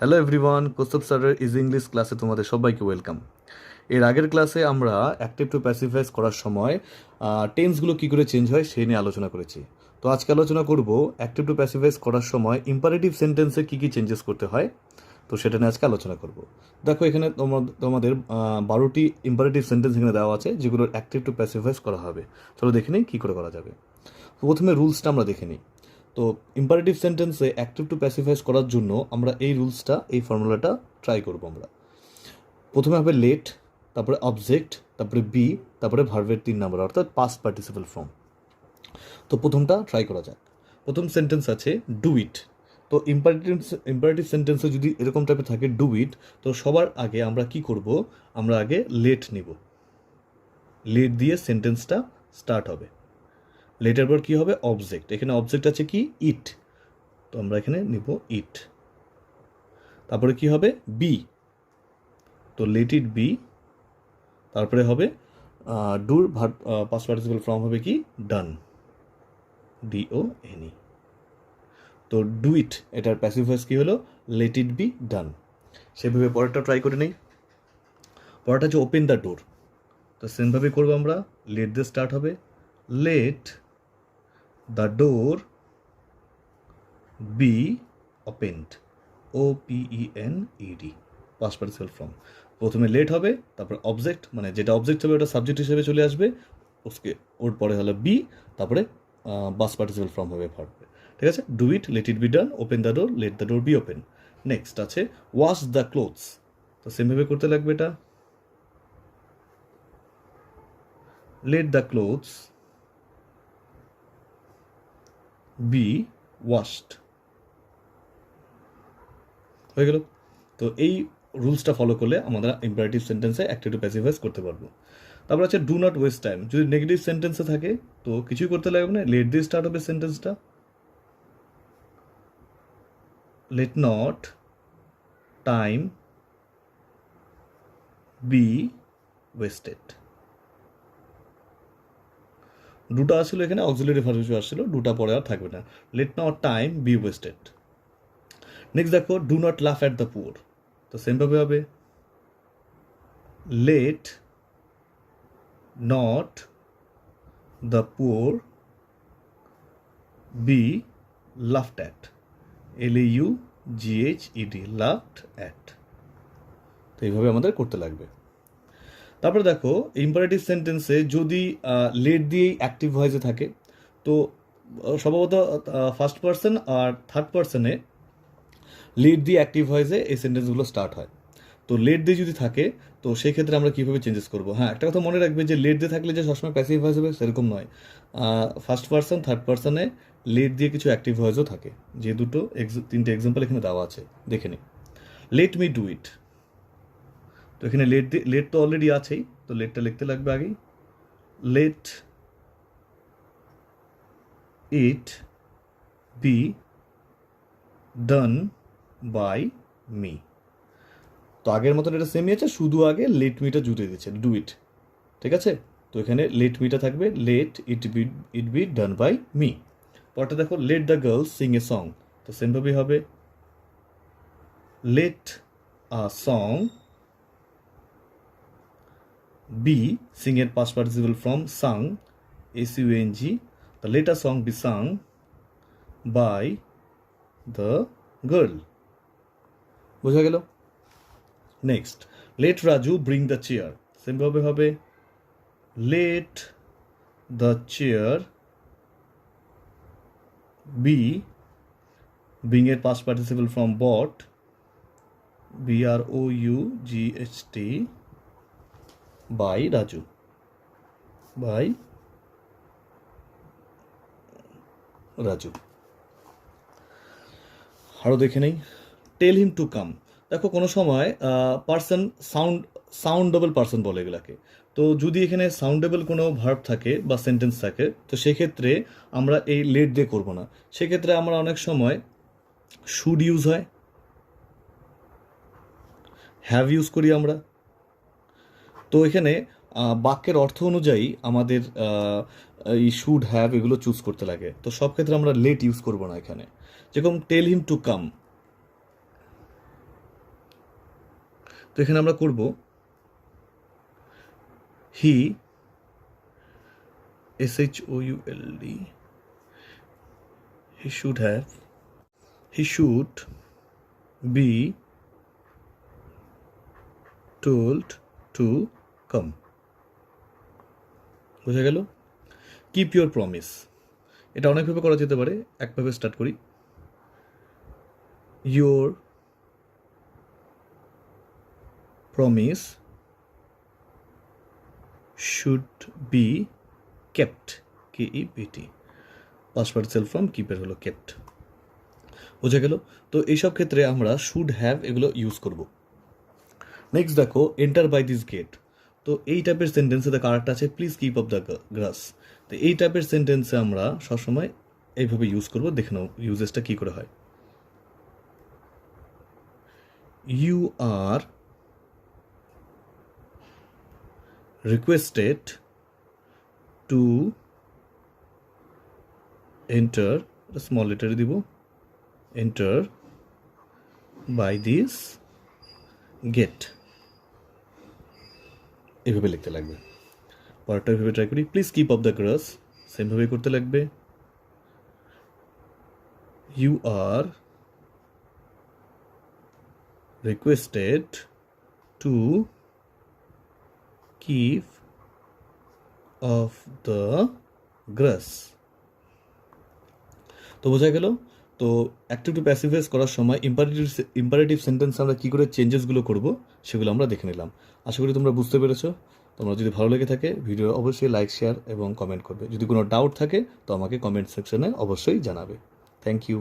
Hello everyone, Kaustav স্যারের is English ক্লাসে তোমাদের সবাইকে ওয়েলকাম। এর আগের ক্লাসে আমরা অ্যাক্টিভ টু প্যাসিভ ভয়েস করার সময় টেন্সগুলো কী করে চেঞ্জ হয় সেই নিয়ে আলোচনা করেছি। তো আজকে আলোচনা করব অ্যাক্টিভ টু প্যাসিভ ভয়েস করার সময় ইম্পারেটিভ সেন্টেন্সে কী কী চেঞ্জেস করতে হয়। তো সেটা নিয়ে আজকে আলোচনা করব। দেখো এখানে তোমাদের 12টি ইম্পারেটিভ সেন্টেন্স এখানে দেওয়া আছে যেগুলোর অ্যাক্টিভ টু প্যাসিভ ভয়েস করা হবে। চলো দেখে নিই কী করে করা যাবে। তো প্রথমে রুলসটা আমরা দেখে নিই। তো ইম্পারেটিভ সেন্টেন্সে অ্যাক্টিভ টু প্যাসিফাইজ করার জন্য আমরা এই রুলসটা, এই ফর্মুলাটা ট্রাই করব আমরা। প্রথমে হবে লেট, তারপরে অবজেক্ট, তারপরে বি, তারপরে ভার্বের 3 নাম্বার অর্থাৎ পাস্ট পার্টিসিপল ফর্ম। তো প্রথমটা ট্রাই করা যাক। প্রথম সেন্টেন্স আছে ডু ইট। তো ইম্পারেটিভ সেন্টেন্সে যদি এরকম টাইপের থাকে ডু ইট, তো সবার আগে আমরা কি করব, আমরা আগে লেট নিব। লেট দিয়ে সেন্টেন্সটা স্টার্ট হবে। লেটার পর কী হবে, অবজেক্ট। এখানে অবজেক্ট আছে কি, ইট। তো আমরা এখানে নিব ইট। তারপরে কি হবে, বি। তো লেট ইট বি। তারপরে হবে ডুর পাস্ট পার্টিসিপল ফর্ম হবে কি, ডান, DONE। তো ডু ইট, এটার প্যাসিভ ভয়েস কি হলো, লেট ইট বি ডান। সেভাবে পরেরটা ট্রাই করে নেই। পরেরটা হচ্ছে ওপেন দ্য ডোর। তো সেমভাবে করবো আমরা, লেট দিয়ে স্টার্ট হবে, let the door be opened, OPENED, past participle form. প্রথমে লেট হবে, তারপর অবজেক্ট, মানে যেটা অবজেক্ট হবে ওটা সাবজেক্ট হিসেবে চলে আসবে, ওর পরে হলো বি, তারপরে পাস্ট পার্টিসিপল ফর্ম হবে ভার্বে। ঠিক আছে, do it, late it be done, open the door, let the door be open. Next আছে ওয়াশ দ্য ক্লোথস। তো সেমভাবে করতে লাগবে এটা, let the clothes B washed. হয়ে গেল। তো এই রুলসটা ফলো করলে আমরা ইম্পারেটিভ সেন্টেন্সে অ্যাক্টিভ টু প্যাসিভ ভয়েস করতে পারবো। তারপর আছে ডু নট ওয়েস্ট টাইম। যদি নেগেটিভ সেন্টেন্সে থাকে তো কিছুই করতে লাগবে না, লেট দিয়ে স্টার্ট হবে সেন্টেন্সটা, let not time be wasted. দুটা আসলে এখানে অক্সিলারি ভার্ব হিসেবে আসছিল, দুটা পরে আর থাকবে না, let not time be wasted. Next দেখো do not laugh at the poor. তো সেমভাবে হবে, let not the poor be laughed at, LAUGHED, laughed at. তো এইভাবে আমাদের করতে লাগবে। তারপরে দেখো ইম্পারেটিভ সেন্টেন্সে যদি লেট দিয়েই অ্যাক্টিভ ভয়েসে থাকে, তো সম্ভবত ফার্স্ট পার্সন আর থার্ড পার্সনে লেট দিয়ে অ্যাক্টিভ ভয়েসে এই সেন্টেন্সগুলো স্টার্ট হয়। তো লেট দিয়ে যদি থাকে তো সেই ক্ষেত্রে আমরা কীভাবে চেঞ্জেস করবো। হ্যাঁ, একটা কথা মনে রাখবে যে লেট দিয়ে থাকলে যে সবসময় প্যাসিভ ভয়েস হবে সেরকম নয়। ফার্স্ট পার্সন থার্ড পার্সনে লেট দিয়ে কিছু অ্যাক্টিভ ভয়েসও থাকে, যে দুটো তিনটে এক্সাম্পল এখানে দেওয়া আছে, দেখে নিই। Let me do it. তো এখানে লেট তো অলরেডি আছেই, তো লেটটা লিখতে লাগবে আগেই, let it be done by me. তো আগের মতন এটা সেমই আছে, শুধু আগে লেট মিটা জুড়ে দিচ্ছে, ডু ইট। ঠিক আছে, তো এখানে লেট মিটা থাকবে, let it be done by me. পরটা দেখো, let the girls sing a song. তো সেমভাবেই হবে, let a song be, sing এর past participle from sung, SUNG। তো let a song be sung by the girl. বোঝা গেল। Next, let Raju bring the chair. সেমভাবে হবে, let the chair be, bring এর past participle from brought, BROUGHT, by Raju, by Raju. আরও দেখে নেই, টেল হিম টু কাম। দেখো কোনো সময় পার্সন সাউন্ডেবল পার্সন বলে এগুলাকে। তো যদি এখানে সাউন্ডেবল কোনো ভার্ব থাকে বা সেন্টেন্স থাকে, তো সেক্ষেত্রে আমরা এই লেট দিয়ে করবো না। সেক্ষেত্রে আমরা অনেক সময় শুড ইউজ হয়, হ্যাভ ইউজ করি আমরা। তো এখানে বাক্যের অর্থ অনুযায়ী আমাদের এই শুড হ্যাভ এগুলো চুজ করতে লাগে। তো সব ক্ষেত্রে আমরা লেট ইউজ করবো না এখানে। যেরকম টেল হিম টু কাম, এখানে আমরা করব হি SHOULD he should be told to come. বোঝা গেল? কিপ ইউর প্রমিস, এটা অনেকভাবে করা যেতে পারে। একভাবে স্টার্ট করি, your promise should be kept, KEPT, past participle form কিপের হলো কেপ্ট। বোঝা গেল? তো এইসব ক্ষেত্রে আমরা শুড হ্যাভ এগুলো ইউজ করব। নেক্সট দেখো, এন্টার বাই দিস গেট। তো এই টাইপের সেন্টেন্সে দেখো আরেকটা আছে, please keep up the grass. তো এই টাইপের সেন্টেন্সে আমরা সবসময় এইভাবে ইউজ করব। দেখে নাও ইউজেসটা কী করে হয়। You are requested to enter, small লেটারে দিব, এন্টার বাই দিস গেট, এভাবে লিখতে লাগবে। পরেরটা এভাবে ট্রাই করি, please keep up the grass, সেমভাবে করতে লাগবে। You are requested to keep off the grass. তো বোঝা গেল? তো অ্যাক্টিভ টু প্যাসিভ ভয়েস করার সময় ইম্পারেটিভ সেন্টেন্স আমরা কী করে চেঞ্জেসগুলো করব সেগুলো আমরা দেখে নিলাম। আশা করি তোমরা বুঝতে পেরেছো। তোমরা যদি ভালো লেগে থাকে ভিডিও অবশ্যই লাইক, শেয়ার এবং কমেন্ট করবে। যদি কোনো ডাউট থাকে তো আমাকে কমেন্ট সেকশনে অবশ্যই জানাবে। Thank you.